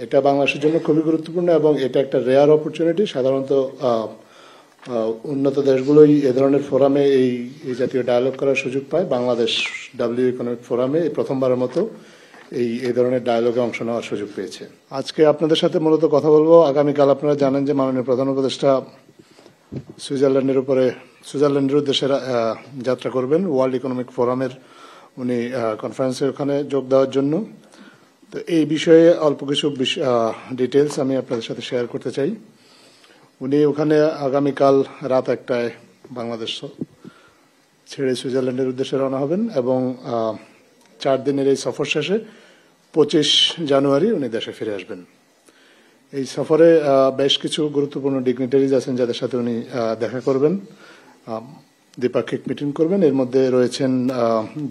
এটা বাংলাদেশের জন্য খুবই গুরুত্বপূর্ণ এবং এটা একটা রেয়ার অপরচুনিটি। সাধারণত উন্নত দেশগুলোই এ ধরনের ফোরামে এই জাতীয় ডায়ালগ করার সুযোগ পায়। বাংলাদেশ ডাব্লিউ ইকোনমিক ফোরামে প্রথমবারের মতো এই ধরনের ডায়ালগে অংশ নেওয়ার সুযোগ পেয়েছে। আজকে আপনাদের সাথে মূলত কথা বলবো, আগামীকাল আপনারা জানেন যে মাননীয় প্রধান উপদেষ্টা সুইজারল্যান্ডের উদ্দেশ্যে যাত্রা করবেন ওয়ার্ল্ড ইকোনমিক ফোরামের উনি কনফারেন্সে ওখানে যোগ দেওয়ার জন্য। তো এই বিষয়ে অল্প কিছু ডিটেলস আমি আপনাদের সাথে শেয়ার করতে চাই। উনি ওখানে আগামীকাল রাত 1টায় বাংলাদেশ ছেড়ে সুইজারল্যান্ডের উদ্দেশ্যে রওনা হবেন এবং 4 দিনের এই সফর শেষে 25 জানুয়ারি উনি দেশে ফিরে আসবেন। এই সফরে বেশ কিছু গুরুত্বপূর্ণ ডিগনিটারিজ আছেন যাদের সাথে উনি দেখা করবেন, দ্বিপাক্ষিক মিটিং করবেন। এর মধ্যে রয়েছেন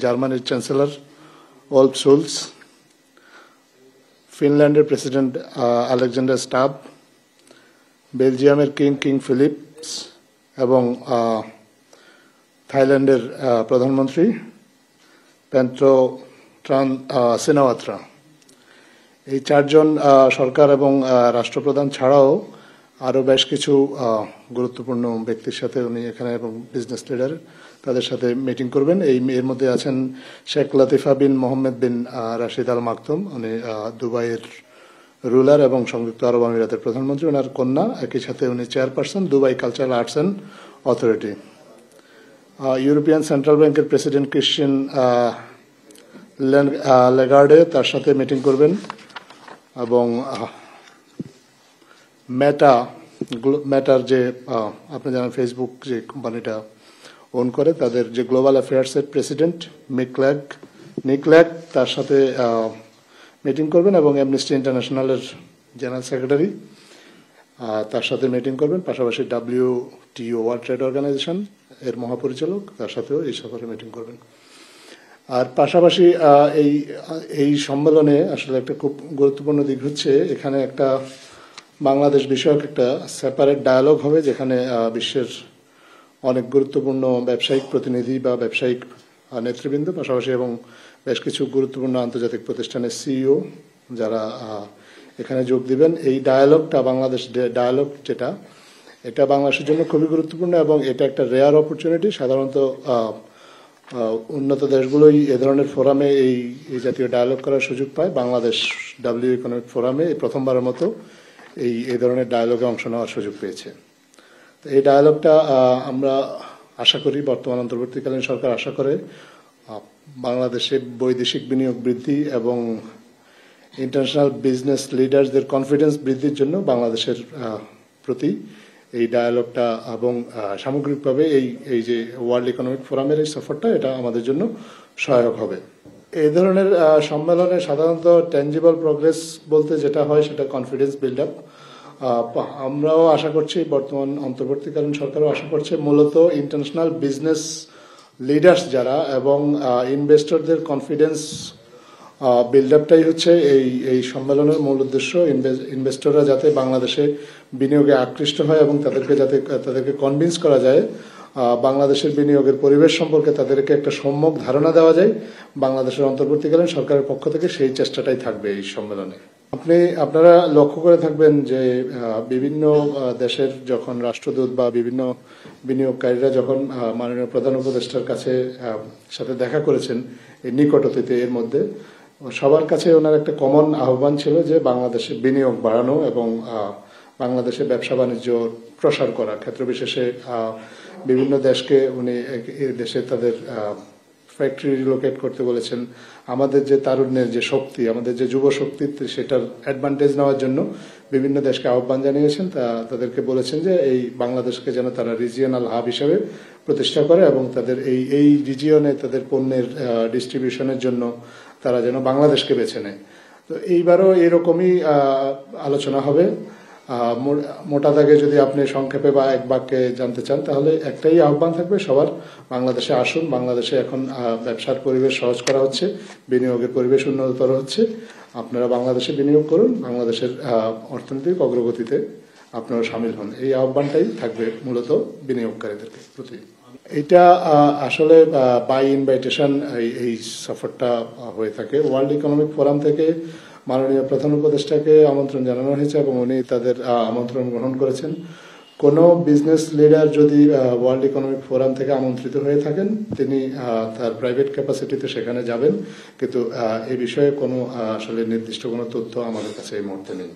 জার্মানির চ্যান্সেলর ওলফ শোলস, ফিনল্যান্ডের প্রেসিডেন্ট আলেকজান্ডার স্টাব, বেলজিয়ামের কিং ফিলিপস এবং থাইল্যান্ডের প্রধানমন্ত্রী পেন্ট্রো সিনাওয়াত্রা। এই 4 জন সরকার এবং রাষ্ট্রপ্রধান ছাড়াও আরও বেশ কিছু গুরুত্বপূর্ণ ব্যক্তির সাথে উনি এখানে এবং বিজনেস লিডার তাদের সাথে মিটিং করবেন। এর মধ্যে আছেন শেখ লতিফা বিন মোহাম্মদ বিন রাশিদ আল মাকতুম, উনি দুবাইয়ের রুলার এবং সংযুক্ত আরব আমিরাতের প্রধানমন্ত্রী। ওনার কন্যা, একই সাথে উনি chairperson Dubai cultural arts and authority. European central ব্যাংকের প্রেসিডেন্ট ক্রিশ্চিয়ান লেগার্ডে তার সাথে মিটিং করবেন এবং মেটার যে আপনি জানেন ফেসবুক যে কোম্পানিটা ওন করে, তাদের যে গ্লোবাল অ্যাফেয়ার্সের প্রেসিডেন্ট নিকল্যাক তার সাথে মিটিং করবেন এবং অ্যামনেস্টি ইন্টারন্যাশনালের জেনারেল সেক্রেটারি তার সাথে মিটিং করবেন। পাশাপাশি WTO ওয়ার্ল্ড ট্রেড অর্গানাইজেশন এর মহাপরিচালক তার সাথেও এই সফরে মিটিং করবেন। আর পাশাপাশি এই সম্মেলনে আসলে একটা খুব গুরুত্বপূর্ণ দিক হচ্ছে এখানে একটা বাংলাদেশ বিষয়ক একটা সেপারেট ডায়ালগ হবে, যেখানে বিশ্বের অনেক গুরুত্বপূর্ণ ব্যবসায়িক প্রতিনিধি বা ব্যবসায়িক নেতৃবৃন্দ পাশাপাশি এবং বেশ কিছু গুরুত্বপূর্ণ আন্তর্জাতিক প্রতিষ্ঠানের সিইও যারা এখানে যোগ দিবেন। এই ডায়ালগটা বাংলাদেশ ডায়ালগ যেটা, এটা বাংলাদেশের জন্য খুবই গুরুত্বপূর্ণ এবং এটা একটা রেয়ার অপরচুনিটি। সাধারণত উন্নত দেশগুলোই এ ধরনের ফোরামে এই জাতীয় ডায়ালগ করার সুযোগ পায়। বাংলাদেশ ডাব্লিউ ইকোনমিক ফোরামে প্রথমবারের মতো এই ধরনের ডায়ালগে অংশ নেওয়ার সুযোগ পেয়েছে। তো এই ডায়ালগটা আমরা আশা করি, বর্তমান অন্তর্বর্তীকালীন সরকার আশা করে বাংলাদেশে বৈদেশিক বিনিয়োগ বৃদ্ধি এবং ইন্টারন্যাশনাল বিজনেস লিডার্সদের কনফিডেন্স বৃদ্ধির জন্য বাংলাদেশের প্রতি এই ডায়ালগটা এবং সামগ্রিকভাবে এই যে ওয়ার্ল্ড ইকোনমিক ফোরামের এই সফরটা, এটা আমাদের জন্য সহায়ক হবে। এই ধরনের সম্মেলনে সাধারণত ট্যাঞ্জিবল প্রোগ্রেস বলতে যেটা হয় সেটা কনফিডেন্স বিল্ড আপ। আমরাও আশা করছি, বর্তমান অন্তর্বর্তীকালীন সরকারও আশা করছে, মূলত ইন্টারন্যাশনাল বিজনেস লিডার্স যারা এবং ইনভেস্টরদের কনফিডেন্স বিল্ড আপটাই হচ্ছে এই সম্মেলনের মূল উদ্দেশ্য। ইনভেস্টররা যাতে বাংলাদেশে বিনিয়োগে আকৃষ্ট হয় এবং তাদেরকে কনভিন্স করা যায় বাংলাদেশের বিনিয়োগের পরিবেশ সম্পর্কে তাদেরকে একটা সম্যক ধারণা দেওয়া যায় বাংলাদেশের অন্তর্বর্তীকালীন সরকারের পক্ষ থেকে, সেই চেষ্টাটাই থাকবে এই সম্মেলনে। আপনারা লক্ষ্য করে থাকবেন যে বিভিন্ন দেশের যখন রাষ্ট্রদূত বা বিভিন্ন বিনিয়োগকারীরা যখন মাননীয় প্রধান উপদেষ্টার সাথে দেখা করেছেন এই নিকট অতীতে, এর মধ্যে সবার কাছে ওনার একটা কমন আহ্বান ছিল যে বাংলাদেশে বিনিয়োগ বাড়ানো এবং বাংলাদেশে ব্যবসা বাণিজ্য প্রসার করা। ক্ষেত্র বিশেষে বিভিন্ন দেশকে উনি দেশে তাদের ফ্যাক্টরি রিলোকেট করতে বলেছেন। আমাদের যে তারুণ্যের যে শক্তি, আমাদের যে যুব শক্তি, সেটার অ্যাডভান্টেজ নেওয়ার জন্য বিভিন্ন দেশকে আহ্বান জানিয়েছেন। তাদেরকে বলেছেন যে এই বাংলাদেশকে যেন তারা রিজিয়নাল হাব হিসেবে প্রতিষ্ঠা করে এবং তাদের এই রিজিয়নে তাদের পণ্যের ডিস্ট্রিবিউশনের জন্য তারা যেন বাংলাদেশকে বেছে নেয়। তো এইবারও এরকমই আলোচনা হবে। মোটা দাগে যদি আপনি সংক্ষেপে বা এক বাক্যে জানতে চান, তাহলে একটাই আহ্বান থাকবে সবার, বাংলাদেশে আসুন। বাংলাদেশে এখন ব্যবসার পরিবেশ সহজ করা হচ্ছে, বিনিয়োগের পরিবেশ উন্নততর হচ্ছে। আপনারা বাংলাদেশে বিনিয়োগ করুন, বাংলাদেশের অর্থনৈতিক অগ্রগতিতে আপনারা সামিল হন। এই আহ্বানটাই থাকবে মূলত বিনিয়োগকারীদেরকে প্রতি। এটা আসলে বাই ইনভাইটেশন এই সফরটা হয়ে থাকে। ওয়ার্ল্ড ইকোনমিক ফোরাম থেকে মাননীয় প্রধান উপদেষ্টাকে আমন্ত্রণ জানানো হয়েছে এবং উনি তাদের আমন্ত্রণ গ্রহণ করেছেন। কোনো বিজনেস লিডার যদি ওয়ার্ল্ড ইকোনমিক ফোরাম থেকে আমন্ত্রিত হয়ে থাকেন, তিনি তার প্রাইভেট ক্যাপাসিটিতে সেখানে যাবেন, কিন্তু এই বিষয়ে কোনো আসলে নির্দিষ্ট কোনো তথ্য আমাদের কাছে এই মুহূর্তে নেই।